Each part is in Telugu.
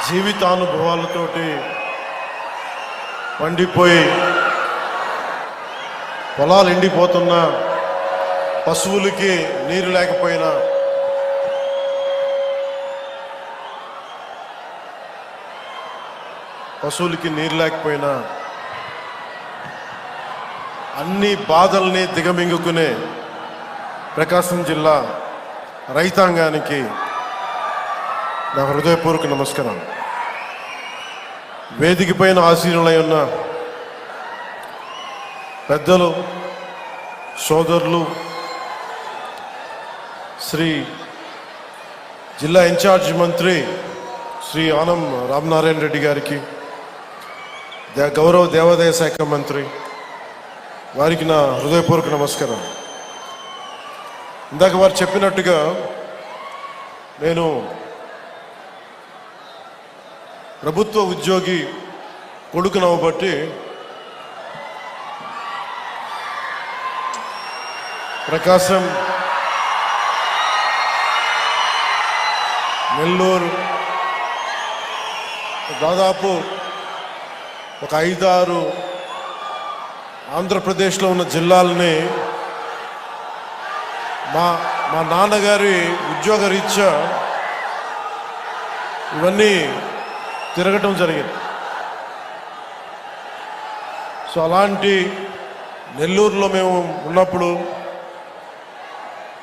జీవితానుభవాలతోటి పండిపోయి పొలాలు ఎండిపోతున్న పశువులకి నీరు లేకపోయినా అన్ని బాధల్ని దిగమింగుకునే ప్రకాశం జిల్లా రైతాంగానికి నా హృదయపూర్వక నమస్కారం. వేదిక పైన ఆశీనులై ఉన్న పెద్దలు, సోదరులు, శ్రీ జిల్లా ఇన్ఛార్జ్ మంత్రి శ్రీ ఆనం రామనారాయణ రెడ్డి గారికి, గౌరవ దేవాదాయ శాఖ మంత్రి వారికి నా హృదయపూర్వక నమస్కారం. ఇందాక వారు చెప్పినట్టుగా నేను ప్రభుత్వ ఉద్యోగి కొడుకునవ్వబట్టి ప్రకాశం, నెల్లూరు దాదాపు ఒక 5-6 ఆంధ్రప్రదేశ్లో ఉన్న జిల్లాలని మా నాన్నగారి ఉద్యోగ రీత్యా ఇవన్నీ తిరగటం జరిగింది. సో అలాంటి నెల్లూరులో మేము ఉన్నప్పుడు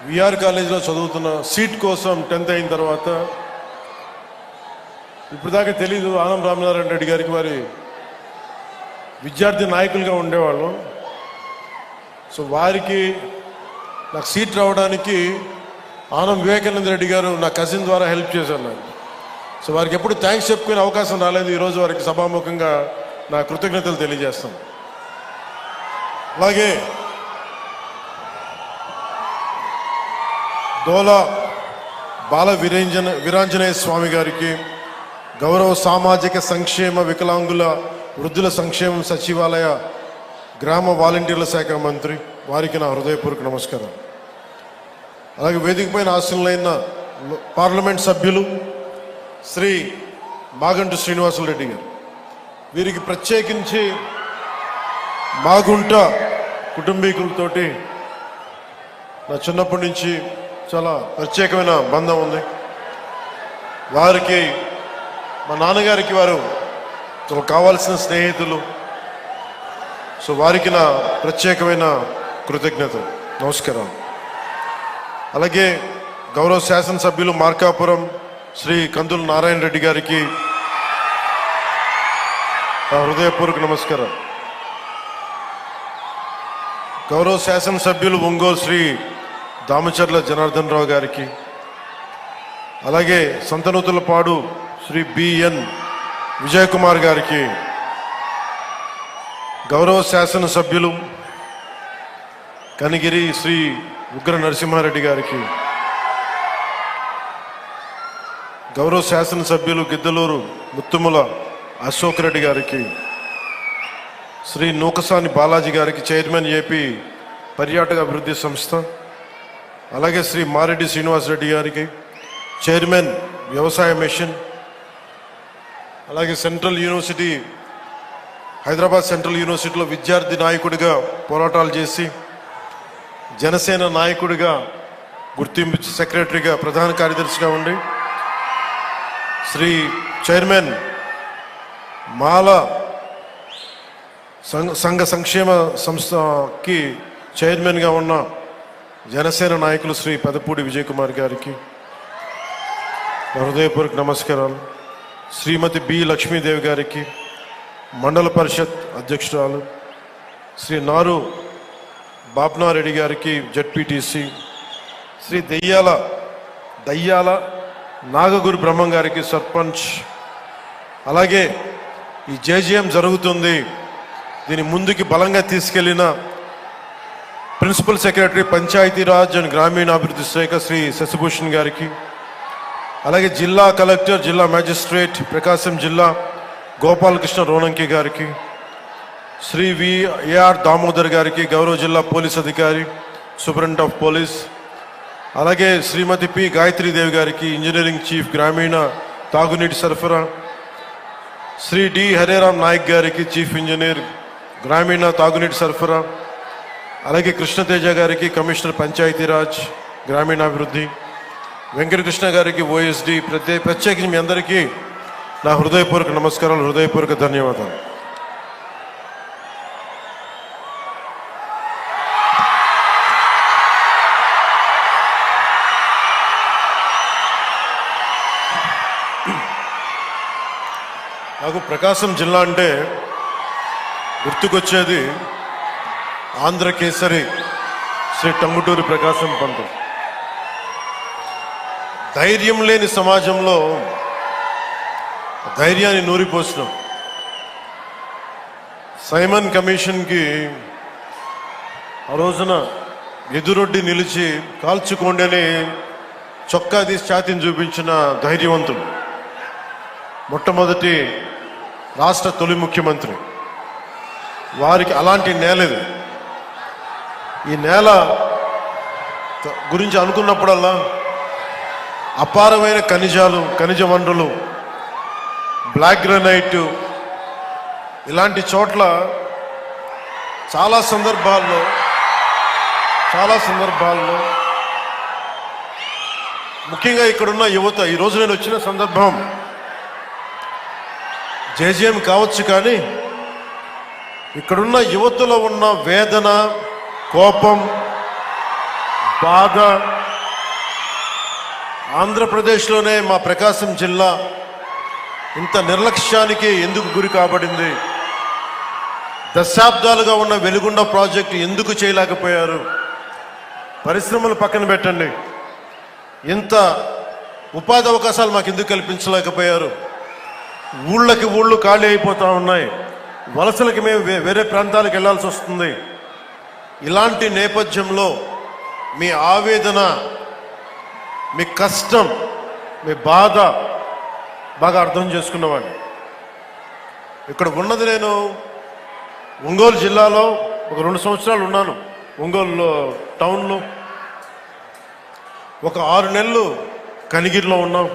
విఆర్ కాలేజీలో చదువుతున్న సీట్ కోసం 10th అయిన తర్వాత ఇప్పుడు దాకా తెలీదు, ఆనం రామనారాయణ రెడ్డి గారికి వారి విద్యార్థి నాయకులుగా ఉండేవాళ్ళం. సో వారికి నాకు సీట్ రావడానికి ఆనం వివేకానంద రెడ్డి గారు నా కజిన్ ద్వారా హెల్ప్ చేశారు నాకు. సో వారికి ఎప్పుడు థ్యాంక్స్ చెప్పుకునే అవకాశం రాలేదు. ఈరోజు వారికి సభాముఖంగా నా కృతజ్ఞతలు తెలియజేస్తాను. అలాగే దోలా బాల వీరాంజనేయ స్వామి గారికి, గౌరవ సామాజిక సంక్షేమ వికలాంగుల వృద్ధుల సంక్షేమం సచివాలయ గ్రామ వాలంటీర్ల శాఖ మంత్రి వారికి నా హృదయపూర్వక నమస్కారం. అలాగే వేదిక పైన ఆశీనులైన పార్లమెంట్ సభ్యులు శ్రీ మాగంటి శ్రీనివాసులరెడ్డి గారు, వీరికి ప్రత్యేకించి మాగుంట కుటుంబీకులతోటి నా చిన్నప్పటి నుంచి చాలా ప్రత్యేకమైన బంధం ఉంది. వారికి, మా నాన్నగారికి వారు కావాల్సిన స్నేహితులు. సో వారికి నా ప్రత్యేకమైన కృతజ్ఞతలు, నమస్కారం. అలాగే గౌరవ శాసనసభ్యులు మార్కాపురం శ్రీ కందుల నారాయణ రెడ్డి గారికి నా హృదయపూర్వక నమస్కారం. గౌరవ శాసనసభ్యులు ఒంగోలు శ్రీ దామచర్ల జనార్దన్ రావు గారికి, అలాగే సంతనూతులపాడు శ్రీ బిఎన్ విజయ్ కుమార్ గారికి, గౌరవ శాసనసభ్యులు కనిగిరి శ్రీ ఉగ్ర నరసింహారెడ్డి గారికి, గౌరవ శాసనసభ్యులు గిద్దలూరు ముత్తుముల అశోక్ రెడ్డి గారికి, శ్రీ నూకసాని బాలాజీ గారికి, చైర్మన్ ఏపీ పర్యాటక అభివృద్ధి సంస్థ, అలాగే శ్రీ మారెడ్డి శ్రీనివాసరెడ్డి గారికి, చైర్మన్ వ్యవసాయ మిషన్, అలాగే సెంట్రల్ యూనివర్సిటీ, హైదరాబాద్ సెంట్రల్ యూనివర్సిటీలో విద్యార్థి నాయకుడిగా పోరాటాలు చేసి జనసేన నాయకుడిగా గుర్తింపు సెక్రటరీగా ప్రధాన కార్యదర్శిగా ఉండి శ్రీ చైర్మన్ మాల సంఘ సంక్షేమ సంస్థకి చైర్మన్గా ఉన్న జనసేన నాయకులు శ్రీ పెదపూడి విజయ్ కుమార్ గారికి హృదయపూర్వక నమస్కారాలు. శ్రీమతి బి లక్ష్మీదేవి గారికి, మండల పరిషత్ అధ్యక్షురాలు శ్రీ నారు బాప్నారెడ్డి గారికి, జెడ్పీటీసీ, శ్రీ దయ్యాల నాగగురు బ్రహ్మం గారికి, సర్పంచ్. అలాగే ఈ జేజీఎం జరుగుతుంది, దీని ముందుకి బలంగా తీసుకెళ్లిన ప్రిన్సిపల్ సెక్రటరీ పంచాయతీరాజ్ అండ్ గ్రామీణాభివృద్ధి శాఖ శ్రీ శశిభూషణ్ గారికి, అలాగే జిల్లా కలెక్టర్, జిల్లా మ్యాజిస్ట్రేట్ ప్రకాశం జిల్లా గోపాలకృష్ణ రోనంకి గారికి, శ్రీ విఆర్ దామోదర్ గారికి, గౌరవ జిల్లా పోలీస్ అధికారి, సూపరింటెండెంట్ ఆఫ్ పోలీస్, అలాగే శ్రీమతి పి గాయత్రీదేవి గారికి, ఇంజనీరింగ్ చీఫ్, గ్రామీణ తాగునీటి సరఫరా, శ్రీ డి హరేరామ్ నాయక్ గారికి చీఫ్ ఇంజనీర్ గ్రామీణ తాగునీటి సరఫరా, అలాగే కృష్ణతేజ గారికి కమిషనర్ పంచాయతీరాజ్ గ్రామీణాభివృద్ధి, వెంకటకృష్ణ గారికి ఓఎస్డి, ప్రత్యేకించి మీ అందరికీ నా హృదయపూర్వక నమస్కారాలు, హృదయపూర్వక ధన్యవాదాలు. నాకు ప్రకాశం జిల్లా అంటే గుర్తుకొచ్చేది ఆంధ్రకేసరి శ్రీ టంగుటూరి ప్రకాశం పంతులు. ధైర్యం లేని సమాజంలో ధైర్యాన్ని నూరిపోసినాం. సైమన్ కమిషన్కి ఆ రోజున ఎదురొడ్డి నిలిచి కాల్చుకోండి అని చొక్కా తీసి ఛాతీని చూపించిన ధైర్యవంతుడు, మొట్టమొదటి రాష్ట్ర తొలి ముఖ్యమంత్రి. వారికి అలాంటి నేల ఇది. ఈ నేల గురించి అనుకున్నప్పుడల్లా అపారమైన ఖనిజ వనరులు, బ్లాక్ గ్రానైట్, ఇలాంటి చోట్ల చాలా సందర్భాల్లో ముఖ్యంగా ఇక్కడున్న యువత, ఈరోజు నేను వచ్చిన సందర్భం జేజేఎం కావచ్చు, కానీ ఇక్కడున్న యువతలో ఉన్న వేదన, కోపం, బాధ, ఆంధ్రప్రదేశ్లోనే మా ప్రకాశం జిల్లా ఇంత నిర్లక్ష్యానికి ఎందుకు గురి కాబడింది, దశాబ్దాలుగా ఉన్న వెలుగొండ ప్రాజెక్టు ఎందుకు చేయలేకపోయారు, పరిశ్రమలు పక్కన పెట్టండి, ఇంత ఉపాధి అవకాశాలు మాకు ఎందుకు కల్పించలేకపోయారు, ఊళ్ళు ఖాళీ అయిపోతూ ఉన్నాయి, వలసలకి మేము వేరే ప్రాంతాలకు వెళ్ళాల్సి వస్తుంది. ఇలాంటి నేపథ్యంలో మీ ఆవేదన, మీ కష్టం, మీ బాధ బాగా అర్థం చేసుకున్నవాడిని. ఇక్కడ ఉన్నది నేను ఒంగోలు జిల్లాలో ఒక 2 సంవత్సరాలు ఉన్నాను. ఒంగోలు టౌన్లో ఒక 6 నెలలు కనిగిరిలో ఉన్నాం.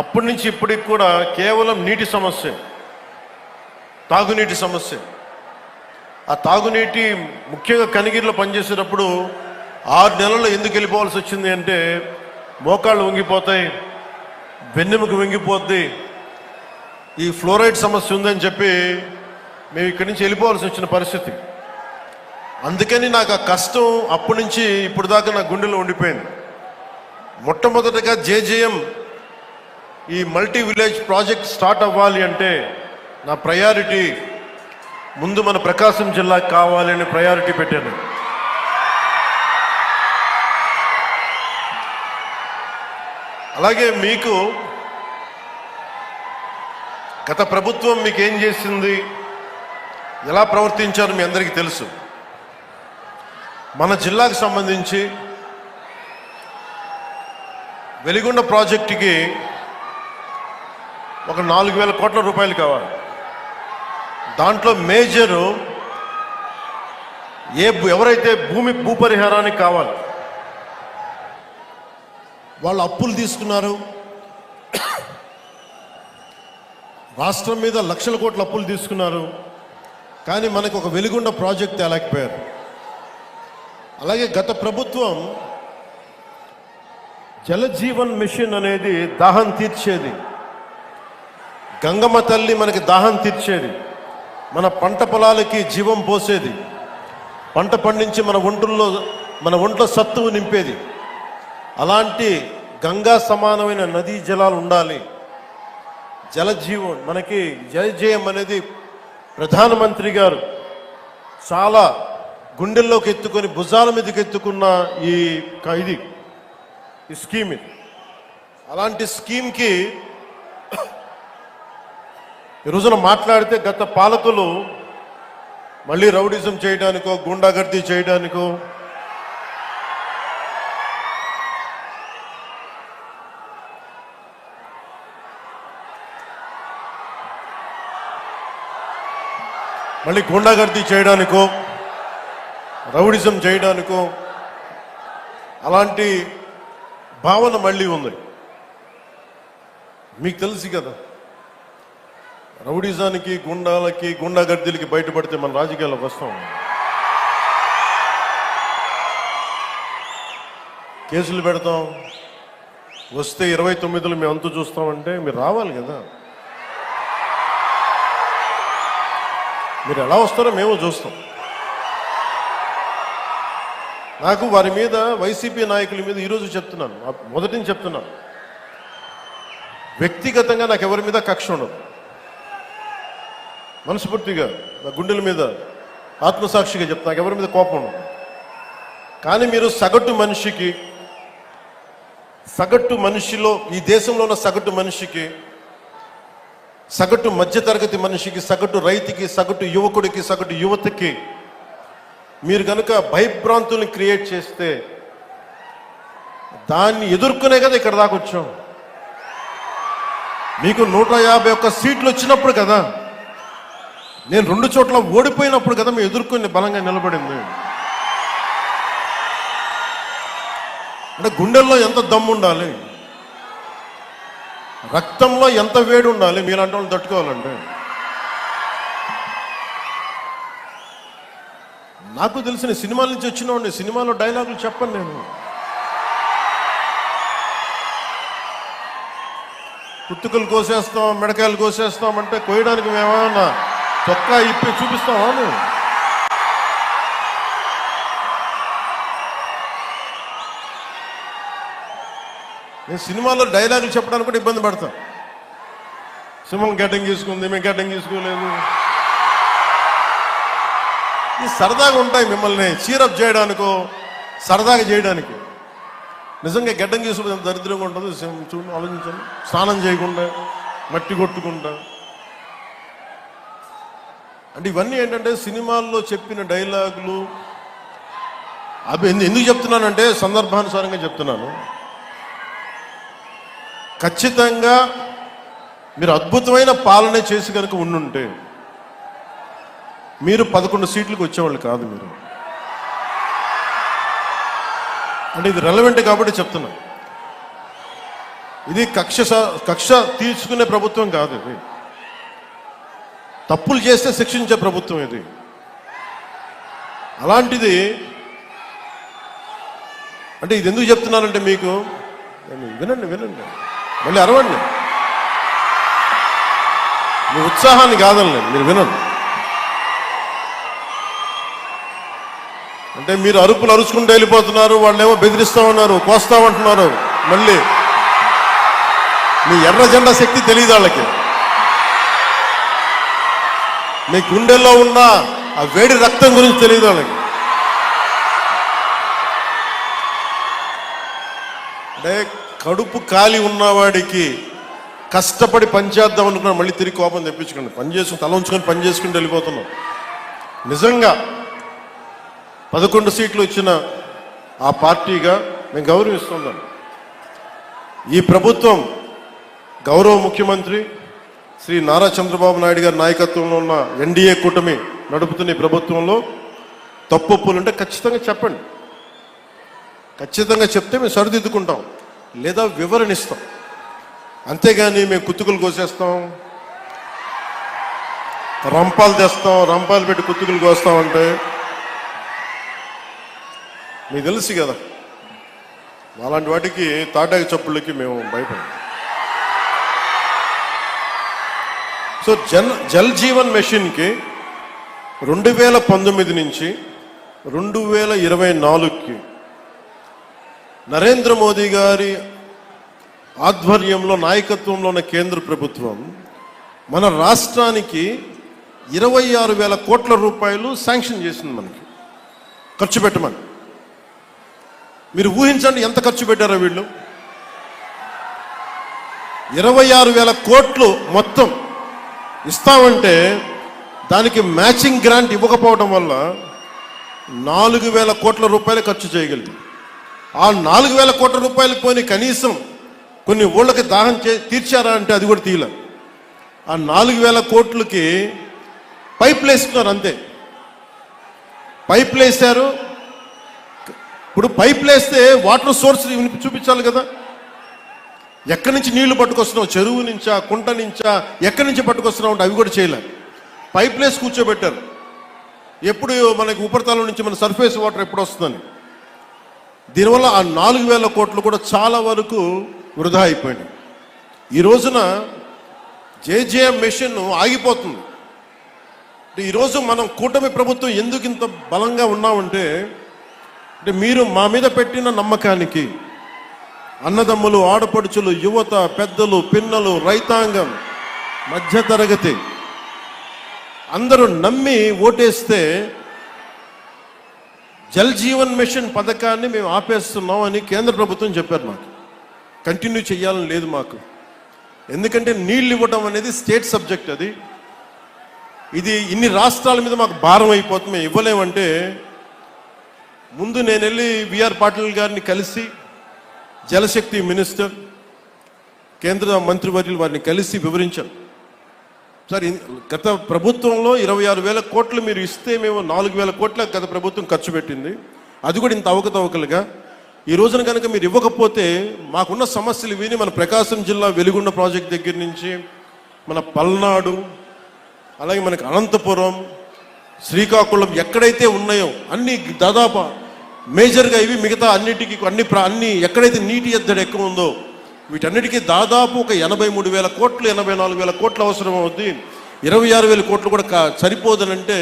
అప్పటి నుంచి ఇప్పటికి కూడా కేవలం నీటి సమస్య, తాగునీటి సమస్య. ఆ తాగునీటి ముఖ్యంగా కనిగిరిలో పనిచేసేటప్పుడు 6 నెలల్లో ఎందుకు వెళ్ళిపోవాల్సి వచ్చింది అంటే, మోకాళ్ళు వంగిపోతాయి, వెన్నెముక వంగిపోద్ది, ఈ ఫ్లోరైడ్ సమస్య ఉందని చెప్పి మేము ఇక్కడి నుంచి వెళ్ళిపోవాల్సి వచ్చిన పరిస్థితి. అందుకని నాకు ఆ కష్టం అప్పటి నుంచి ఇప్పుడు దాకా నా గుండెలో ఉండిపోయింది. మొట్టమొదటిగా జేజేఎం ఈ మల్టీ విలేజ్ ప్రాజెక్ట్ స్టార్ట్ అవ్వాలి అంటే నా ప్రయారిటీ ముందు మన ప్రకాశం జిల్లాకి కావాలి అని ప్రయారిటీ పెట్టాను. అలాగే మీకు గత ప్రభుత్వం మీకు ఏం చేసింది, ఎలా ప్రవర్తించారు మీ అందరికీ తెలుసు. మన జిల్లాకు సంబంధించి వెలిగొండ ప్రాజెక్టుకి ఒక 4,000 కోట్ల రూపాయలు కావాలి. దాంట్లో మేజరు ఎవరైతే భూపరిహారానికి కావాలి, వాళ్ళు అప్పులు తీసుకున్నారు. రాష్ట్రం మీద లక్షల కోట్ల అప్పులు తీసుకున్నారు, కానీ మనకు ఒక వెలిగొండ ప్రాజెక్ట్ తేలేకపోయారు. అలాగే గత ప్రభుత్వం జలజీవన్ మిషన్ అనేది దాహం తీర్చేది, గంగమ్మ తల్లి మనకి దాహం తీర్చేది, మన పంట పొలాలకి జీవం పోసేది, పంట పండించి మన ఒంట్లో సత్తువు నింపేది. అలాంటి గంగా సమానమైన నదీ జలాలు ఉండాలి. జలజీవన్ మనకి జలజేయం అనేది ప్రధానమంత్రి గారు చాలా గుండెల్లోకి ఎత్తుకొని భుజాల మీదకి ఎత్తుకున్న ఈ స్కీమ్ ఇది. అలాంటి స్కీమ్కి ఈ రోజున మాట్లాడితే గత పాలకులు మళ్ళీ రౌడిజం చేయడానికో, గుండాగర్దీ చేయడానికో, రౌడిజం చేయడానికో అలాంటి భావన మళ్ళీ ఉంది. మీకు తెలుసు కదా, రౌడీజానికి, గుండాలకి, గుండాగర్దీలకి బయటపడితే మన రాజకీయాల్లోకి వస్తాం. కేసులు పెడతాం, వస్తే 29లో మేము అంతు చూస్తామంటే మీరు రావాలి కదా. మీరు ఎలా వస్తారో మేము చూస్తాం. నాకు వారి మీద, వైసీపీ నాయకుల మీద ఈరోజు చెప్తున్నాను, మొదటి నుంచి చెప్తున్నాను, వ్యక్తిగతంగా నాకు ఎవరి మీద కక్ష ఉండదు. మనస్ఫూర్తిగా నా గుండెల మీద ఆత్మసాక్షిగా చెప్తా, నాకు ఎవరి మీద కోపం ఉండదు. కానీ మీరు సగటు మనిషిలో, ఈ దేశంలో ఉన్న సగటు మనిషికి, సగటు మధ్యతరగతి మనిషికి, సగటు రైతుకి, సగటు యువకుడికి, సగటు యువతకి మీరు కనుక భయభ్రాంతుల్ని క్రియేట్ చేస్తే దాన్ని ఎదుర్కొనే కదా ఇక్కడ దాకా వచ్చాం. మీకు 151 సీట్లు వచ్చినప్పుడు కదా, నేను 2 చోట్ల ఓడిపోయినప్పుడు కదా మేము ఎదుర్కొని బలంగా నిలబడింది. అంటే గుండెల్లో ఎంత దమ్ము ఉండాలి, రక్తంలో ఎంత వేడి ఉండాలి మీలాంటి వాళ్ళు తట్టుకోవాలంటే. నాకు తెలిసిన సినిమాల నుంచి వచ్చినవాడిని, సినిమాలో డైలాగులు చెప్పను నేను. కుత్తుకలు కోసేస్తాం, మిడకాయలు కోసేస్తాం అంటే కోయడానికి మేమేమన్నా చొక్కా ఇప్పి చూపిస్తామా? నేను సినిమాలో డైలాగులు చెప్పడానికి కూడా ఇబ్బంది పడతాను. సింహం గడ్డంగి తీసుకుంది, మేము గడ్డంగి తీసుకోలేదు. ఈ సరదాగా ఉంటాయి మిమ్మల్ని చీరప్ చేయడానికో, సరదాగా చేయడానికి. నిజంగా గడ్డం గీసుకుంటే ఎంత దరిద్రంగా ఉంటుంది చూడండి, ఆలోచించండి. స్నానం చేయకుండా, మట్టి కొట్టుకుంటా. అంటే ఇవన్నీ ఏంటంటే సినిమాల్లో చెప్పిన డైలాగులు. అవి ఎందుకు చెప్తున్నానంటే సందర్భానుసారంగా చెప్తున్నాను. ఖచ్చితంగా మీరు అద్భుతమైన పాలన చేసి కనుక ఉండుంటే మీరు 11 సీట్లకు వచ్చేవాళ్ళు కాదు. మీరు అంటే ఇది రెలవెంట్ కాబట్టి చెప్తున్నా. ఇది కక్ష తీర్చుకునే ప్రభుత్వం కాదు. ఇది తప్పులు చేస్తే శిక్షించే ప్రభుత్వం ఇది. అలాంటిది అంటే ఇది ఎందుకు చెప్తున్నానంటే మీకు వినండి, మళ్ళీ అరవండి. మీ ఉత్సాహాన్ని కాదండి, మీరు వినండి. అంటే మీరు అరుపులు అరుచుకుంటూ వెళ్ళిపోతున్నారు, వాళ్ళేమో బెదిరిస్తా ఉన్నారు, కోస్తామంటున్నారు. మళ్ళీ మీ ఎర్ర జెండా శక్తి తెలియదు వాళ్ళకి. మీ గుండెల్లో ఉన్న ఆ వేడి రక్తం గురించి తెలియదు వాళ్ళకి. అంటే కడుపు కాలి ఉన్నవాడికి కష్టపడి పనిచేద్దాం అనుకున్నాను, మళ్ళీ తిరిగి కోపం తెప్పించుకోండి. పని చేసుకుని తల ఉంచుకొని పని చేసుకుంటూ వెళ్ళిపోతున్నాం. నిజంగా 11 సీట్లు ఇచ్చిన ఆ పార్టీగా మేము గౌరవిస్తున్నాం. ఈ ప్రభుత్వం గౌరవ ముఖ్యమంత్రి శ్రీ నారా చంద్రబాబు నాయుడు గారి నాయకత్వంలో ఉన్న ఎన్డీఏ కూటమి నడుపుతున్న ఈ ప్రభుత్వంలో తప్పులుంటే ఖచ్చితంగా చెప్పండి. ఖచ్చితంగా చెప్తే మేము సరిదిద్దుకుంటాం, లేదా వివరణ ఇస్తాం. అంతేగాని మేము కుత్తుకులు కోసేస్తాం, రంపాలు తెస్తాం, రంపాలు పెట్టి కుత్తుకులు కోస్తామంటే మీకు తెలుసు కదా, అలాంటి వాటికి తాటాకి చప్పుళ్ళకి మేము భయపడం. సో జల్ జీవన్ మిషన్కి 2019 నుంచి 2024కి నరేంద్ర మోదీ గారి ఆధ్వర్యంలో నాయకత్వంలో ఉన్న కేంద్ర ప్రభుత్వం మన రాష్ట్రానికి 26,000 కోట్ల రూపాయలు శాంక్షన్ చేసింది, మనకి ఖర్చు పెట్టమని. మీరు ఊహించండి ఎంత ఖర్చు పెట్టారో వీళ్ళు. 26,000 కోట్లు మొత్తం ఇస్తామంటే దానికి మ్యాచింగ్ గ్రాంట్ ఇవ్వకపోవడం వల్ల 4,000 కోట్ల రూపాయలు ఖర్చు చేయగలిగింది. ఆ 4,000 కోట్ల రూపాయలు పోయి కనీసం కొన్ని ఊళ్ళకి దాహం తీర్చారా అంటే అది కూడా తీయలే. ఆ 4,000 కోట్లకి పైపులు వేసుకున్నారు, అంతే. పైపులు వేసారు. ఇప్పుడు పైపులు వేస్తే వాటర్ సోర్స్ చూపించాలి కదా. ఎక్కడి నుంచి నీళ్లు పట్టుకొస్తున్నావు, చెరువు నుంచా, కుంట నుంచా, ఎక్కడి నుంచి పట్టుకొస్తున్నావు అంటే అవి కూడా చేయలే. పైప్లైన్స్ కూర్చోబెట్టారు. ఎప్పుడు మనకి ఉపరితలం నుంచి మన సర్ఫేస్ వాటర్ ఎప్పుడు వస్తుందని. దీనివల్ల ఆ 4,000 కోట్లు కూడా చాలా వరకు వృధా అయిపోయింది. ఈ రోజున జేజేఎం మెషిన్ ఆగిపోతుంది. ఈరోజు మనం కూటమి ప్రభుత్వం ఎందుకు ఇంత బలంగా ఉన్నామంటే మీరు మా మీద పెట్టిన నమ్మకానికి అన్నదమ్ములు, ఆడపడుచులు, యువత, పెద్దలు, పిన్నలు, రైతాంగం, మధ్యతరగతి అందరూ నమ్మి ఓటేస్తే జల్ జీవన్ మిషన్ పథకాన్ని మేము ఆపేస్తున్నాం అని కేంద్ర ప్రభుత్వం చెప్పారు. మాకు కంటిన్యూ చేయాలని లేదు మాకు. ఎందుకంటే నీళ్ళు ఇవ్వడం అనేది స్టేట్ సబ్జెక్ట్. ఇది ఇన్ని రాష్ట్రాల మీద మాకు భారం అయిపోతుంది, మేము ఇవ్వలేమంటే ముందు నేను వెళ్ళి విఆర్ పాటిల్ గారిని కలిసి, జలశక్తి మినిస్టర్, కేంద్ర మంత్రివర్యులు వారిని కలిసి వివరించాను. సార్, గత ప్రభుత్వంలో 26,000 కోట్లు మీరు ఇస్తే మేము 4,000 కోట్ల గత ప్రభుత్వం ఖర్చు పెట్టింది. అది కూడా ఇంత అవకతవకలుగా. ఈ రోజున కనుక మీరు ఇవ్వకపోతే మాకున్న సమస్యలు విని మన ప్రకాశం జిల్లా వెలుగొండ ప్రాజెక్ట్ దగ్గర నుంచి మన పల్నాడు, అలాగే మనకి అనంతపురం, శ్రీకాకుళం ఎక్కడైతే ఉన్నాయో అన్ని దాదాపు మేజర్గా ఇవి, మిగతా అన్నిటికీ అన్ని ఎక్కడైతే నీటి ఎద్దడి ఎక్కువ ఉందో వీటన్నిటికీ దాదాపు ఒక 83,000 కోట్లు, 84,000 కోట్లు అవసరం అవుద్ది. 26,000 కోట్లు కూడా సరిపోదనంటే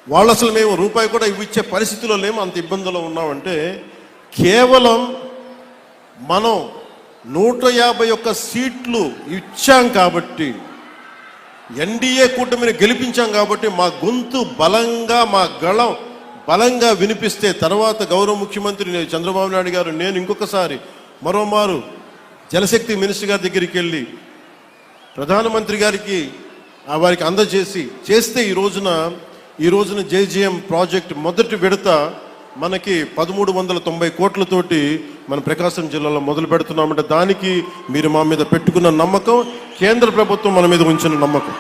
వాళ్ళు అసలు మేము రూపాయి కూడా ఇచ్చే పరిస్థితిలో లేము, అంత ఇబ్బందులో ఉన్నామంటే కేవలం మనం 151 సీట్లు ఇచ్చాం కాబట్టి, ఎన్డీఏ కూటమిని గెలిపించాం కాబట్టి మా గొంతు బలంగా, మా గళం బలంగా వినిపిస్తే తర్వాత గౌరవ ముఖ్యమంత్రి చంద్రబాబు నాయుడు గారు, నేను ఇంకొకసారి మరోమారు జలశక్తి మినిస్టర్ గారి దగ్గరికి వెళ్ళి ప్రధానమంత్రి గారికి వారికి చేస్తే ఈ రోజున జేజేఎం ప్రాజెక్ట్ మొదటి విడత మనకి 1,390 కోట్లతోటి మన ప్రకాశం జిల్లాలో మొదలు పెడుతున్నామంటే దానికి మీరు మా మీద పెట్టుకున్న నమ్మకం, కేంద్ర ప్రభుత్వం మన మీద ఉంచిన నమ్మకం.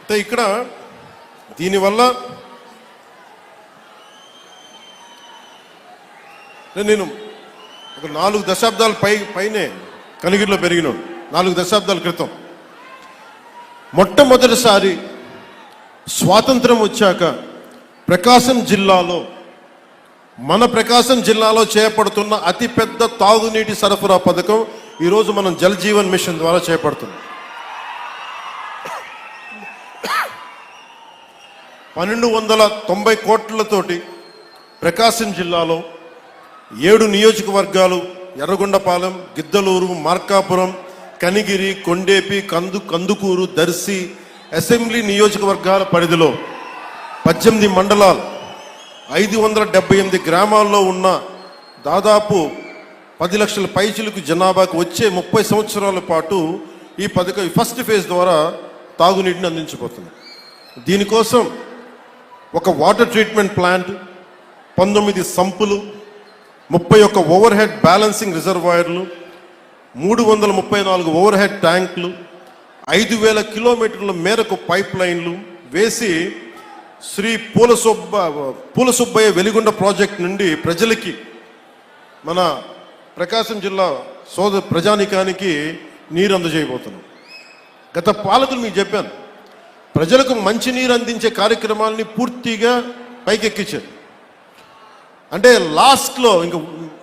అంటే ఇక్కడ దీనివల్ల నేను ఒక 4 దశాబ్దాల పైనే కనిగిరిలో పెరిగినాడు. 4 దశాబ్దాల క్రితం మొట్టమొదటిసారి స్వాతంత్రం వచ్చాక మన ప్రకాశం జిల్లాలో చేపడుతున్న అతిపెద్ద తాగునీటి సరఫరా పథకం ఈరోజు మనం జల్ జీవన్ మిషన్ ద్వారా చేపడుతున్నాం. 1,290 కోట్లతోటి ప్రకాశం జిల్లాలో 7 నియోజకవర్గాలు, ఎర్రగొండపాలెం, గిద్దలూరు, మార్కాపురం, కనిగిరి, కొండేపి, కందుకూరు, దర్శి అసెంబ్లీ నియోజకవర్గాల పరిధిలో 18 మండలాలు, 578 గ్రామాల్లో ఉన్న దాదాపు 10 లక్షల పైచిలకు జనాభాకు వచ్చే 30 సంవత్సరాల పాటు ఈ పథకం ఫస్ట్ ఫేజ్ ద్వారా తాగునీటిని అందించబోతుంది. దీనికోసం ఒక water treatment plant, 19 సంపులు, 31 over head balancing రిజర్వాయర్లు, 334 ఓవర్ హెడ్ ట్యాంకులు, 5,000 కిలోమీటర్ల మేరకు పైప్ లైన్లు వేసి శ్రీ పూలసుబ్బయ్య వెలిగొండ ప్రాజెక్ట్ నుండి ప్రజలకి, మన ప్రకాశం జిల్లా ప్రజానికానికి నీరు అందజేయబోతున్నాం. గత పాలకులు మీకు చెప్పాను, ప్రజలకు మంచినీరు అందించే కార్యక్రమాలని పూర్తిగా పైకెక్కించారు. అంటే లాస్ట్లో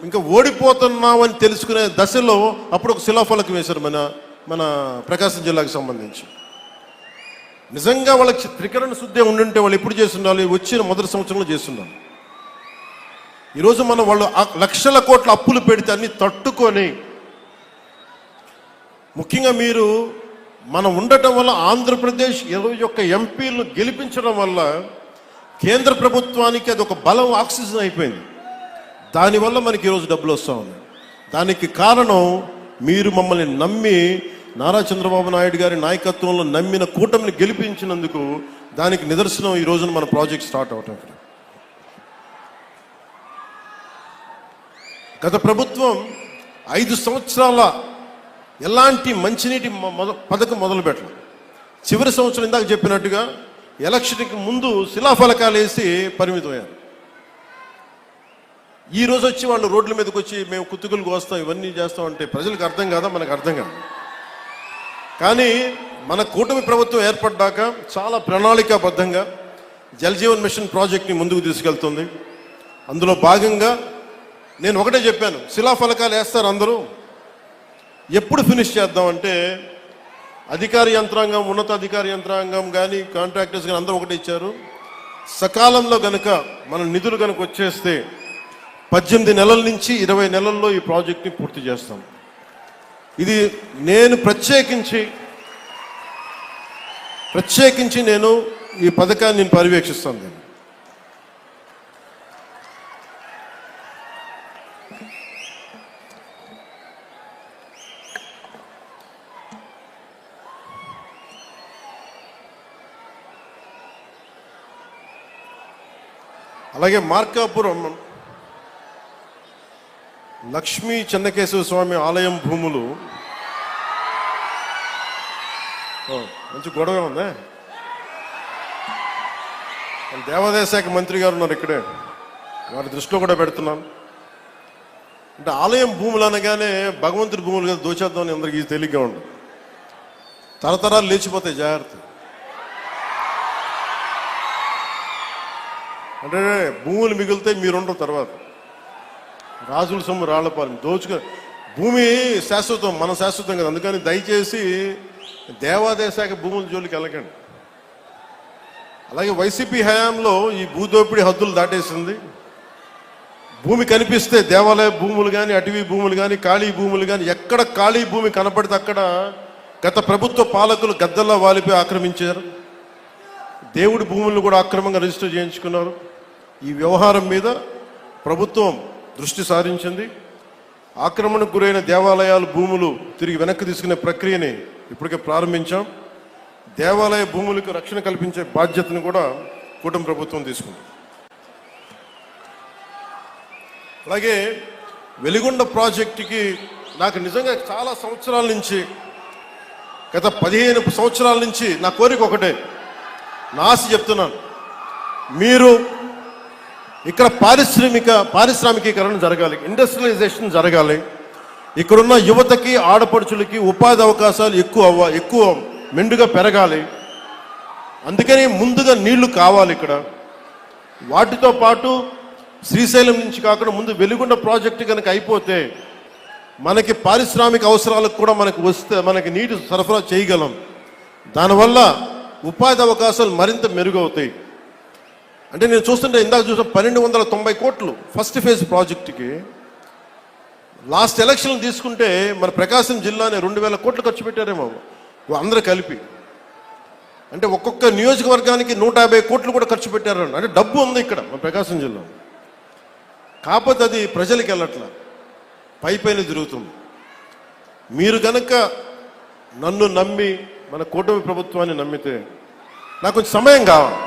ఇంకా ఓడిపోతున్నామని తెలుసుకునే దశలో అప్పుడు ఒక శిలాఫలకం వేశారు మన ప్రకాశం జిల్లాకు సంబంధించి. నిజంగా వాళ్ళకి త్రికరణ శుద్ధి ఉండుంటే వాళ్ళు ఎప్పుడు చేస్తుండాలి? వచ్చిన మొదటి సంవత్సరంలో చేస్తుండాలి. ఈరోజు వాళ్ళు లక్షల కోట్ల అప్పులు పెడితే అన్ని తట్టుకొని, ముఖ్యంగా మనం ఉండటం వల్ల ఆంధ్రప్రదేశ్ 21 ఎంపీలను గెలిపించడం వల్ల కేంద్ర ప్రభుత్వానికి అది ఒక బలం, ఆక్సిజన్ అయిపోయింది. దానివల్ల మనకి ఈరోజు డబ్బులు వస్తూ ఉన్నాయి. దానికి కారణం మీరు మమ్మల్ని నమ్మి, నారా చంద్రబాబు నాయుడు గారి నాయకత్వంలో నమ్మిన కూటమిని గెలిపించినందుకు దానికి నిదర్శనం ఈ రోజున మన ప్రాజెక్ట్ స్టార్ట్ అవటం. గత ప్రభుత్వం 5 సంవత్సరాల ఎలాంటి మంచినీటి పథకం మొదలు పెట్టాలి. చివరి సంవత్సరం ఇందాక చెప్పినట్టుగా ఎలక్షన్కి ముందు శిలాఫలకాలు వేసి పరిమితమయ్యారు. ఈ రోజు వచ్చి వాళ్ళు రోడ్ల మీదకి వచ్చి మేము కుతుకులు కోస్తాం ఇవన్నీ చేస్తాం అంటే ప్రజలకు అర్థం కాదా? మనకు అర్థం కాదు. కానీ మన కూటమి ప్రభుత్వం ఏర్పడ్డాక చాలా ప్రణాళికాబద్ధంగా జలజీవన్ మిషన్ ప్రాజెక్ట్ని ముందుకు తీసుకెళ్తుంది. అందులో భాగంగా నేను ఒకటే చెప్పాను, శిలాఫలకాలు వేస్తారు అందరూ, ఎప్పుడు ఫినిష్ చేద్దామంటే అధికార యంత్రాంగం, ఉన్నతాధికార యంత్రాంగం కానీ కాంట్రాక్టర్స్ కానీ అందరూ ఒకటే ఇచ్చారు, సకాలంలో కనుక మన నిధులు కనుక వచ్చేస్తే 18 నెలల నుంచి 20 నెలల్లో ఈ ప్రాజెక్ట్ని పూర్తి చేస్తాం. ఇది నేను ప్రత్యేకించి నేను ఈ పథకాన్ని నేను పర్యవేక్షిస్తాను. నేను అలాగే మార్కాపురం లక్ష్మీ చెన్నకేశవ స్వామి ఆలయం భూములు మంచి గొడవ ఉందా? దేవాదాయ శాఖ మంత్రి గారు ఉన్నారు ఇక్కడే, వారి దృష్టిలో కూడా పెడుతున్నాను. అంటే ఆలయం భూములు అనగానే భగవంతుడి భూములు కదా దోచేద్దామని అందరికీ తేలిగ్గా ఉండదు, తరతరాలు లేచిపోతాయి, జాగ్రత్త. అంటే భూములు మిగిలితే మీరుండరు, తర్వాత రాజుల సొమ్ము రాళ్లపాలెం భూమి శాశ్వతం, మన శాశ్వతం కదా. అందుకని దయచేసి దేవాదాయ శాఖ భూముల జోలికి వెళ్ళకండి. అలాగే వైసీపీ హయాంలో ఈ భూదోపిడీ హద్దులు దాటేసింది. భూమి కనిపిస్తే దేవాలయ భూములు కానీ, అటవీ భూములు కానీ, ఖాళీ భూములు కానీ, ఎక్కడ ఖాళీ భూమి కనపడితే అక్కడ గత ప్రభుత్వ పాలకులు గద్దల్లా వాలిపోయి ఆక్రమించారు. దేవుడి భూములను కూడా అక్రమంగా రిజిస్టర్ చేయించుకున్నారు. ఈ వ్యవహారం మీద ప్రభుత్వం దృష్టి సారించింది. ఆక్రమణకు గురైన దేవాలయాల భూములు తిరిగి వెనక్కి తీసుకునే ప్రక్రియని ఇప్పటికే ప్రారంభించాం. దేవాలయ భూములకు రక్షణ కల్పించే బాధ్యతను కూడా కూటమి ప్రభుత్వం తీసుకుంది. అలాగే వెలిగొండ ప్రాజెక్టుకి నాకు నిజంగా చాలా సంవత్సరాల నుంచి, గత 15 సంవత్సరాల నుంచి నా కోరిక ఒకటే, నా ఆశ చెప్తున్నాను, మీరు ఇక్కడ పారిశ్రామికీకరణ జరగాలి, ఇండస్ట్రియలైజేషన్ జరగాలి. ఇక్కడున్న యువతకి, ఆడపడుచులకి ఉపాధి అవకాశాలు ఎక్కువ మెండుగా పెరగాలి. అందుకని ముందుగా నీళ్లు కావాలి ఇక్కడ. వాటితో పాటు శ్రీశైలం నుంచి కాకుండా ముందు వెలిగొండ ప్రాజెక్టు కనుక అయిపోతే మనకి పారిశ్రామిక అవసరాలకు కూడా మనకి నీటి సరఫరా చేయగలం. దానివల్ల ఉపాధి అవకాశాలు మరింత మెరుగవుతాయి. అంటే నేను చూస్తుంటే ఇందాక చూసిన 1290 కోట్లు ఫస్ట్ ఫేజ్ ప్రాజెక్టుకి. లాస్ట్ ఎలక్షన్ తీసుకుంటే మన ప్రకాశం జిల్లానే 2000 కోట్లు ఖర్చు పెట్టారేమో అందరూ కలిపి. అంటే ఒక్కొక్క నియోజకవర్గానికి 150 కోట్లు కూడా ఖర్చు పెట్టారు. అంటే డబ్బు ఉంది ఇక్కడ మన ప్రకాశం జిల్లా, కాకపోతే అది ప్రజలకు వెళ్ళట్లా, పైపైన తిరుగుతుంది. మీరు కనుక నన్ను నమ్మి మన కూటమి ప్రభుత్వాన్ని నమ్మితే నాకు కొంచెం సమయం కావాలి.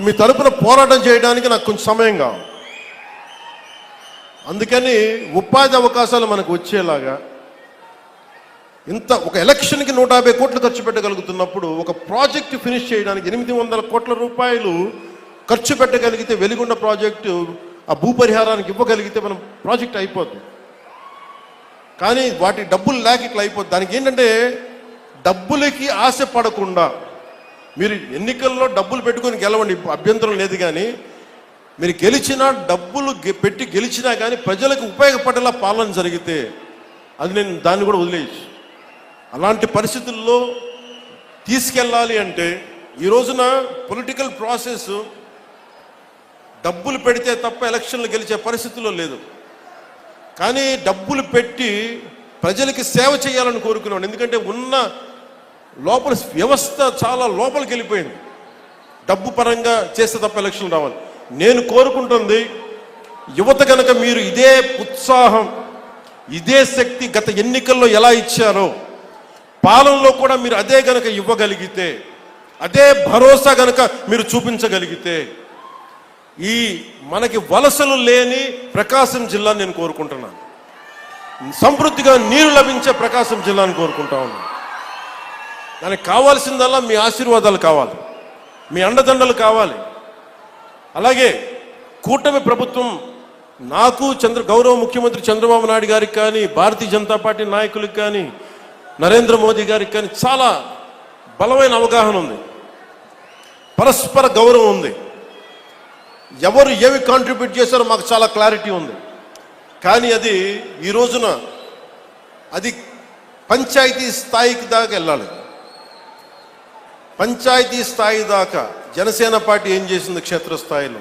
మీ తరపున పోరాటం చేయడానికి నాకు కొంచెం సమయం కావాలి. అందుకని ఉపాధి అవకాశాలు మనకు వచ్చేలాగా ఒక ఎలక్షన్కి 150 కోట్లు ఖర్చు పెట్టగలుగుతున్నప్పుడు ఒక ప్రాజెక్టు ఫినిష్ చేయడానికి 800 కోట్ల రూపాయలు ఖర్చు పెట్టగలిగితే వెలిగొండ ప్రాజెక్టు ఆ భూపరిహారానికి ఇవ్వగలిగితే మనం ప్రాజెక్ట్ అయిపోద్ది. కానీ వాటి డబ్బులు లేక ఇట్లా అయిపోద్ది. దానికి ఏంటంటే డబ్బులకి ఆశ పడకుండా, మీరు ఎన్నికల్లో డబ్బులు పెట్టుకొని గెలవండి, అభ్యంతరం లేదు. కానీ మీరు గెలిచినా, డబ్బులు పెట్టి గెలిచినా కానీ ప్రజలకు ఉపయోగపడేలా పాలన జరిగితే అది నేను దాన్ని కూడా వదిలేయచ్చు. అలాంటి పరిస్థితుల్లో తీసుకెళ్ళాలి అంటే ఈ రోజున పొలిటికల్ ప్రాసెస్ డబ్బులు పెడితే తప్ప ఎలక్షన్లు గెలిచే పరిస్థితుల్లో లేదు. కానీ డబ్బులు పెట్టి ప్రజలకి సేవ చేయాలని కోరుకున్నాను. ఎందుకంటే ఉన్న లోపల వ్యవస్థ చాలా లోపలికి వెళ్ళిపోయింది. డబ్బు పరంగా చేస్తే తప్ప ఎలక్షన్లు రావాలి. నేను కోరుకుంటుంది యువత కనుక మీరు ఇదే ఉత్సాహం, ఇదే శక్తి గత ఎన్నికల్లో ఎలా ఇచ్చారో పాలనలో కూడా మీరు అదే గనక ఇవ్వగలిగితే, అదే భరోసా గనక మీరు చూపించగలిగితే ఈ మనకి వలసలు లేని ప్రకాశం జిల్లా నేను కోరుకుంటున్నాను. సమృద్ధిగా నీరు లభించే ప్రకాశం జిల్లాను కోరుకుంటా ఉన్నాను. దానికి కావాల్సిందల్లా మీ ఆశీర్వాదాలు కావాలి, మీ అండదండలు కావాలి. అలాగే కూటమి ప్రభుత్వం నాకు గౌరవ ముఖ్యమంత్రి చంద్రబాబు నాయుడు గారికి కానీ, భారతీయ జనతా పార్టీ నాయకులకు కానీ, నరేంద్ర మోదీ గారికి కానీ చాలా బలమైన అవగాహన ఉంది, పరస్పర గౌరవం ఉంది. ఎవరు ఏమి కాంట్రిబ్యూట్ చేశారో మాకు చాలా క్లారిటీ ఉంది. కానీ అది ఈ రోజున అది పంచాయతీ స్థాయికి దాకా వెళ్ళాలి. పంచాయతీ స్థాయి దాకా జనసేన పార్టీ ఏం చేసింది, క్షేత్రస్థాయిలో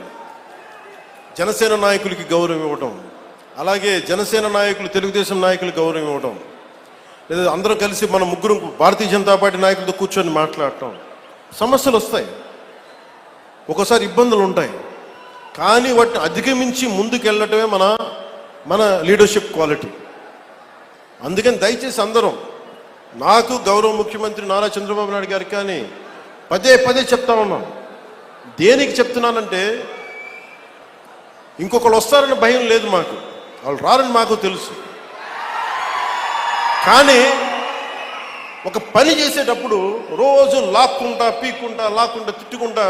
జనసేన నాయకులకి గౌరవం ఇవ్వటం, అలాగే జనసేన నాయకులు తెలుగుదేశం నాయకులకు గౌరవం ఇవ్వటం, లేదా అందరూ కలిసి మన ముగ్గురు భారతీయ జనతా పార్టీ నాయకులతో కూర్చొని మాట్లాడటం. సమస్యలు వస్తాయి, ఒక్కోసారి ఇబ్బందులు ఉంటాయి, కానీ వాటిని అధిగమించి ముందుకు వెళ్ళటమే మన లీడర్షిప్ క్వాలిటీ. అందుకని దయచేసి అందరం, నాకు గౌరవ ముఖ్యమంత్రి నారా చంద్రబాబు నాయుడు గారికి కానీ పదే పదే చెప్తా ఉన్నాను. దేనికి చెప్తున్నానంటే ఇంకొకళ్ళు వస్తారని భయం లేదు మాకు, వాళ్ళు రారని మాకు తెలుసు. కానీ ఒక పని చేసేటప్పుడు రోజు లాక్కుంటా పీక్కుంటా లాక్కుంటా తిట్టుకుంటా,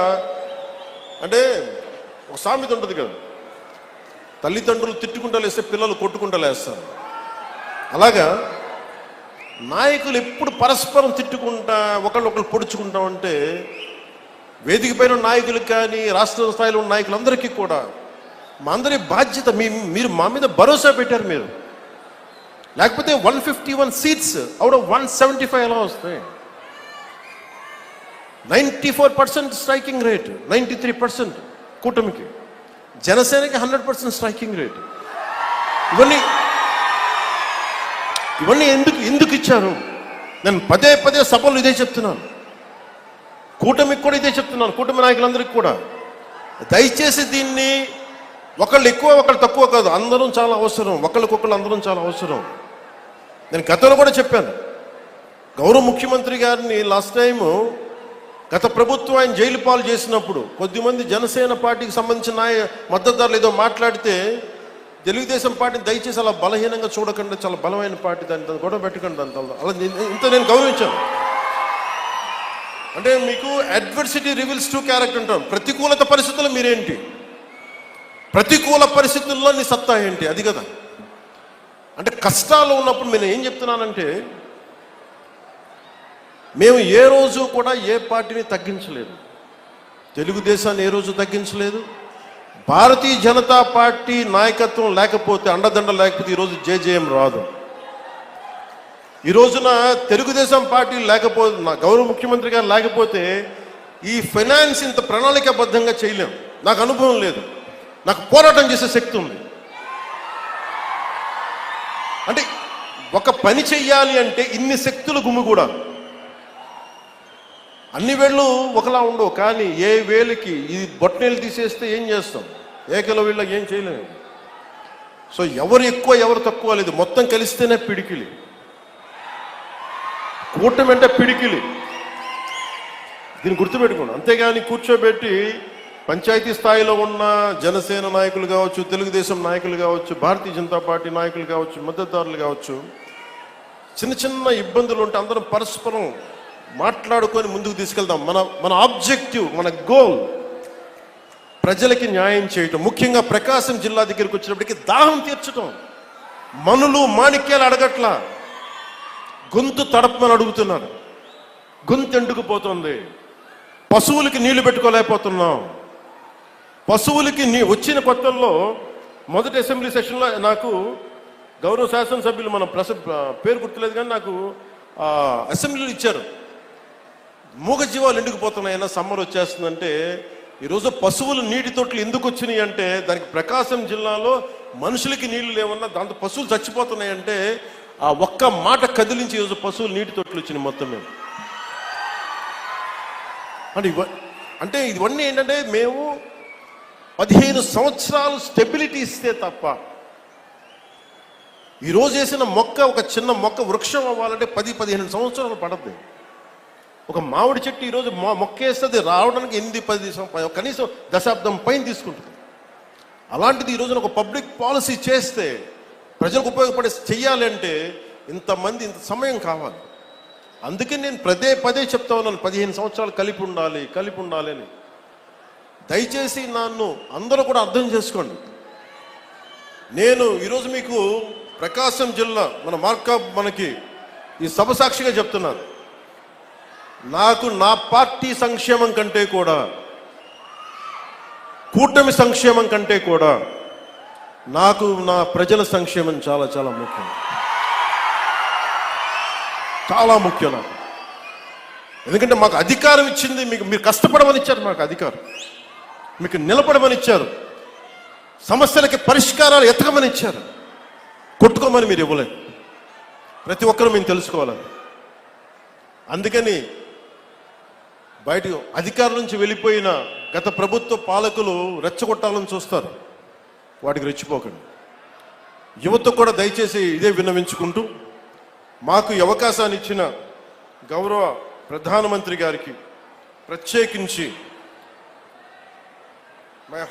అంటే ఒక సామెత ఉంటుంది కదా, తల్లిదండ్రులు తిట్టుకుంటా లేస్తే పిల్లలు కొట్టుకుంటా లేస్తారు. అలాగా నాయకులు ఎప్పుడు పరస్పరం తిట్టుకుంటా ఒకళ్ళు పొడుచుకుంటా ఉంటే వేదిక పైన నాయకులకు కానీ రాష్ట్ర స్థాయిలో ఉన్న నాయకులందరికీ కూడా మా అందరి బాధ్యత, మీరు మా మీద భరోసా పెట్టారు. మీరు లేకపోతే 151 సీట్స్ అవుట్ ఆఫ్ 175 ఎలా వస్తాయి? 94% స్ట్రైకింగ్ రేట్, 93% కూటమికి, జనసేనకి 100% స్ట్రైకింగ్ రేట్. ఇవన్నీ ఎందుకు ఇచ్చారు? నేను పదే పదే సభలు ఇదే చెప్తున్నాను, కూటమికి కూడా ఇదే చెప్తున్నాను, కూటమి నాయకులందరికీ కూడా. దయచేసి దీన్ని ఒకళ్ళు ఎక్కువ ఒకళ్ళు తక్కువ కాదు, అందరం చాలా అవసరం, ఒకళ్ళకొకళ్ళు అందరం చాలా అవసరం. నేను గతంలో కూడా చెప్పాను, గౌరవ ముఖ్యమంత్రి గారిని లాస్ట్ టైము గత ప్రభుత్వం ఆయన జైలు పాలు చేసినప్పుడు కొద్దిమంది జనసేన పార్టీకి సంబంధించిన మద్దతుదారులు ఏదో మాట్లాడితే తెలుగుదేశం పార్టీని దయచేసి అలా బలహీనంగా చూడకుండా, చాలా బలమైన పార్టీ, దాన్ని గొడవ పెట్టకండి అంత అలా ఇంత నేను గౌరవించాను. అంటే మీకు అడ్వర్సిటీ రివీల్స్ ట్రూ క్యారెక్టర్ అంటాం. ప్రతికూలత పరిస్థితుల్లో మీరేంటి, ప్రతికూల పరిస్థితుల్లో నీ సత్తా ఏంటి, అది కదా. అంటే కష్టాలు ఉన్నప్పుడు నేను ఏం చెప్తున్నానంటే, మేము ఏ రోజు కూడా ఏ పార్టీని తగ్గించలేదు, తెలుగుదేశాన్ని ఏ రోజు తగ్గించలేదు. భారతీయ జనతా పార్టీ నాయకత్వం లేకపోతే, అండదండ లేకపోతే ఈరోజు జేజేఎం రాదు. ఈ రోజున తెలుగుదేశం పార్టీ లేకపోతే, నా గౌరవ ముఖ్యమంత్రి గారు లేకపోతే ఈ ఫైనాన్స్ ఇంత ప్రణాళికాబద్ధంగా చేయలేం. నాకు అనుభవం లేదు, నాకు పోరాటం చేసే శక్తి ఉంది. అంటే ఒక పని చెయ్యాలి అంటే ఇన్ని శక్తులు గుమిగూడాలి. అన్ని వేళ్ళు ఒకలా ఉండవు, కానీ ఏ వేలికి ఈ బొట్టనేళ్ళు తీసేస్తే ఏం చేస్తాం, ఏకల వీళ్ళకి ఏం చేయలేము. సో ఎవరు ఎక్కువ ఎవరు తక్కువ లేదు, మొత్తం కలిస్తేనే పిడికిలి. కూటమి అంటే పిడికిలి, దీన్ని గుర్తుపెట్టుకోండి. అంతేగాని కూర్చోబెట్టి పంచాయతీ స్థాయిలో ఉన్న జనసేన నాయకులు కావచ్చు, తెలుగుదేశం నాయకులు కావచ్చు, భారతీయ జనతా పార్టీ నాయకులు కావచ్చు, మద్దతుదారులు కావచ్చు, చిన్న చిన్న ఇబ్బందులు ఉంటే అందరం పరస్పరం మాట్లాడుకొని ముందుకు తీసుకెళ్దాం. మన ఆబ్జెక్టివ్, మన గోల్ ప్రజలకి న్యాయం చేయటం. ముఖ్యంగా ప్రకాశం జిల్లా దగ్గరికి వచ్చినప్పటికీ దాహం తీర్చటం. మనులు మాణిక్యాలు అడగట్లా, గొంతు తడపమని అడుగుతున్నారు. గొంతు ఎండుకుపోతుంది, పశువులకి నీళ్లు పెట్టుకోలేకపోతున్నాం. పశువులకి వచ్చిన కొత్తల్లో మొదటి అసెంబ్లీ సెషన్లో నాకు గౌరవ శాసనసభ్యులు, మన పేరు గుర్తులేదు కానీ నాకు అసెంబ్లీలో ఇచ్చారు, మూగజీవాలు ఎండుకుపోతున్నాయన్నా సమ్మర్ వచ్చేస్తుందంటే. ఈరోజు పశువులు నీటి తొట్లు ఎందుకు వచ్చినాయి అంటే, దానికి ప్రకాశం జిల్లాలో మనుషులకి నీళ్లు లేవన్నా దాంతో పశువులు చచ్చిపోతున్నాయంటే ఆ ఒక్క మాట కదిలించి ఈరోజు పశువులు నీటి తొట్లు వచ్చినాయి మొత్తం మేము. అంటే ఇవన్నీ ఏంటంటే, మేము 15 సంవత్సరాలు స్టెబిలిటీ ఇస్తే తప్ప, ఈరోజు వేసిన మొక్క, ఒక చిన్న మొక్క వృక్షం అవ్వాలంటే 10-15 సంవత్సరాలు పడద్ది. ఒక మామిడి చెట్టు ఈరోజు మొక్క వేస్తుంది రావడానికి 8-10 కనీసం దశాబ్దం పైన తీసుకుంటుంది. అలాంటిది ఈరోజున ఒక పబ్లిక్ పాలసీ చేస్తే, ప్రజలకు ఉపయోగపడే చెయ్యాలి అంటే ఇంతమంది ఇంత సమయం కావాలి. అందుకే నేను పదే చెప్తా ఉన్నాను, 15 సంవత్సరాలు కలిపి ఉండాలి అని. దయచేసి నన్ను అందరూ కూడా అర్థం చేసుకోండి. నేను ఈరోజు మీకు ప్రకాశం జిల్లా మన మార్కప్ మనకి ఈ సభ సాక్షిగా చెప్తున్నాను. నాకు నా పార్టీ సంక్షేమం కంటే కూడా, కూటమి సంక్షేమం కంటే కూడా నాకు నా ప్రజల సంక్షేమం చాలా చాలా ముఖ్యం, చాలా ముఖ్యం నాకు. ఎందుకంటే మాకు అధికారం ఇచ్చింది, మీరు కష్టపడమని ఇచ్చారు, మాకు అధికారం, మీకు నిలబడమని ఇచ్చారు, సమస్యలకి పరిష్కారాలు ఎతకమని ఇచ్చారు, కొట్టుకోమని మీరు ఇవ్వలేదు. ప్రతి ఒక్కరూ మేము తెలుసుకోవాలని. అందుకని బయట అధికారం నుంచి వెళ్ళిపోయిన గత ప్రభుత్వ పాలకులు రెచ్చగొట్టాలని చూస్తారు, వాటికి రెచ్చిపోకండి. యువత కూడా దయచేసి ఇదే విన్నవించుకుంటూ, మాకు ఈ అవకాశాన్ని ఇచ్చిన గౌరవ ప్రధానమంత్రి గారికి ప్రత్యేకించి my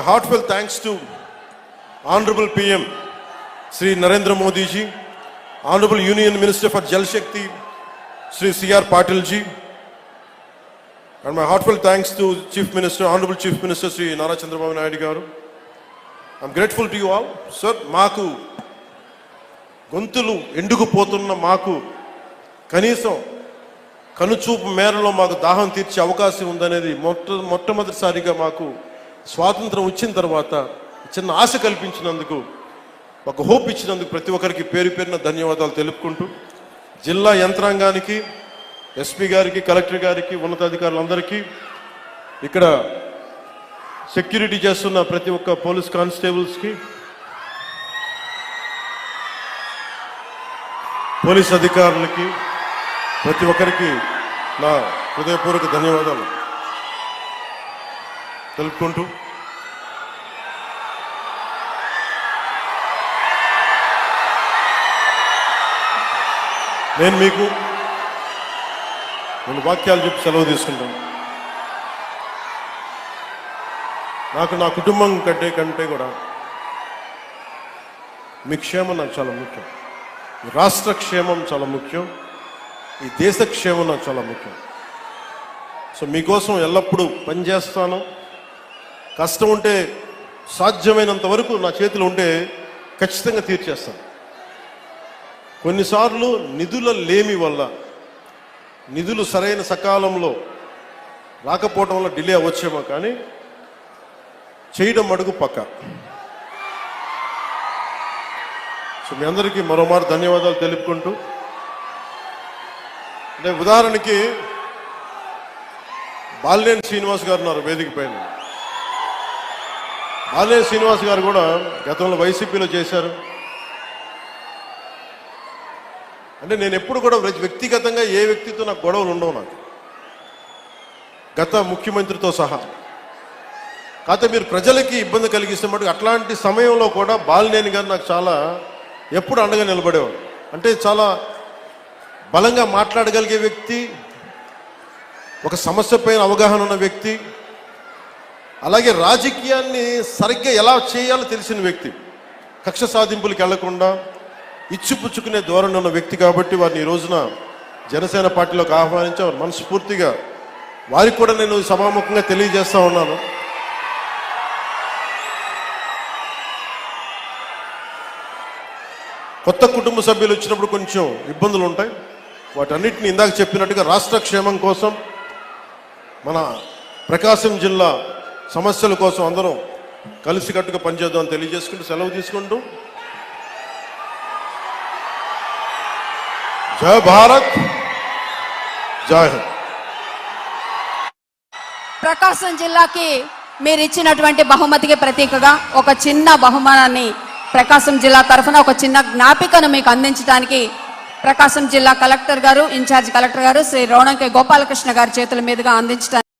heartfelt thanks to Honorable PM Sri Narendra Modi ji, Honorable Union Minister for Jal Shakti Sri C.R. Patil ji, and my heartfelt thanks to Honorable Chief Minister Sri Nara Chandrababu Naidu garu. I'm grateful to you all. Sir, మాకు గొంతులు ఎండుకుపోతున్న మాకు కనీసం కనుచూపు మేరలో మాకు దాహం తీర్చే అవకాశం ఉందనేది మొట్టమొదటిసారిగా మాకు స్వాతంత్రం వచ్చిన తర్వాత చిన్న ఆశ కల్పించినందుకు, ఒక హోప్ ఇచ్చినందుకు ప్రతి ఒక్కరికి పేరు పేరున ధన్యవాదాలు తెలుపుకుంటూ, జిల్లా యంత్రాంగానికి, ఎస్పీ గారికి, కలెక్టర్ గారికి, ఉన్నతాధికారులందరికీ, ఇక్కడ సెక్యూరిటీ చేస్తున్న ప్రతి ఒక్క పోలీస్ కానిస్టేబుల్స్కి, పోలీస్ అధికారులకి, ప్రతి ఒక్కరికి నా హృదయపూర్వక ధన్యవాదాలు తెలుపుకుంటూ, నేను మీకు 2 వాక్యాలు చెప్పి సెలవు తీసుకుంటాను. నాకు నా కుటుంబం కంటే కూడా మీ క్షేమం నాకు చాలా ముఖ్యం. ఈ రాష్ట్ర క్షేమం చాలా ముఖ్యం, ఈ దేశ క్షేమం నాకు చాలా ముఖ్యం. సో మీకోసం ఎల్లప్పుడూ పనిచేస్తాను. కష్టం ఉంటే సాధ్యమైనంత వరకు నా చేతిలో ఉంటే ఖచ్చితంగా తీర్చేస్తాను. కొన్నిసార్లు నిధుల లేమి వల్ల, నిధులు సరైన సకాలంలో రాకపోవడం వల్ల డిలే అవ్వచ్చేమో, కానీ చేయడం అడుగు పక్క. సో మీ అందరికీ మరోమారు ధన్యవాదాలు తెలుపుకుంటూ, అంటే ఉదాహరణకి బాలినేని శ్రీనివాస్ గారు ఉన్నారు వేదిక పైన. బాలినేని శ్రీనివాస్ గారు కూడా గతంలో వైసీపీలో చేశారు. అంటే నేను ఎప్పుడు కూడా వ్యక్తిగతంగా ఏ వ్యక్తితో నాకు గొడవలు ఉండవు, నాకు గత ముఖ్యమంత్రితో సహా. కాకపోతే మీరు ప్రజలకి ఇబ్బంది కలిగిస్తే మటుకు అట్లాంటి సమయంలో కూడా బాలినేని గారు నాకు చాలా ఎప్పుడు అండగా నిలబడేవాడు. అంటే చాలా బలంగా మాట్లాడగలిగే వ్యక్తి, ఒక సమస్య పైన అవగాహన ఉన్న వ్యక్తి, అలాగే రాజకీయాన్ని సరిగ్గా ఎలా చేయాలో తెలిసిన వ్యక్తి, కక్ష సాధింపులకు వెళ్లకుండా ఇచ్చిపుచ్చుకునే ధోరణి ఉన్న వ్యక్తి. కాబట్టి వారిని ఈ రోజున జనసేన పార్టీలోకి ఆహ్వానించి వారు మనస్ఫూర్తిగా వారికి కూడా నేను సభాముఖంగా తెలియజేస్తా ఉన్నాను. కొత్త కుటుంబ సభ్యులు వచ్చినప్పుడు కొంచెం ఇబ్బందులు ఉంటాయి. వాటన్నిటిని ఇందాక చెప్పినట్టుగా రాష్ట్ర క్షేమం కోసం, మన ప్రకాశం జిల్లా సమస్యల కోసం అందరం కలిసికట్టుగా పనిచేద్దామని తెలియజేసుకుంటూ సెలవు తీసుకుంటూ, జై భారత్, జై హింద్. ప్రకాశం జిల్లాకి మీరు ఇచ్చినటువంటి బహుమతికి ప్రతీకగా ఒక చిన్న బహుమానాన్ని ప్రకాశం జిల్లా తరఫున ఒక చిన్న జ్ఞాపికను మీకు అందించడానికి ప్రకాశం జిల్లా కలెక్టర్ గారు, ఇన్ఛార్జ్ కలెక్టర్ గారు శ్రీ రోణంకి గోపాలకృష్ణ గారి చేతుల మీదుగా అందించడానికి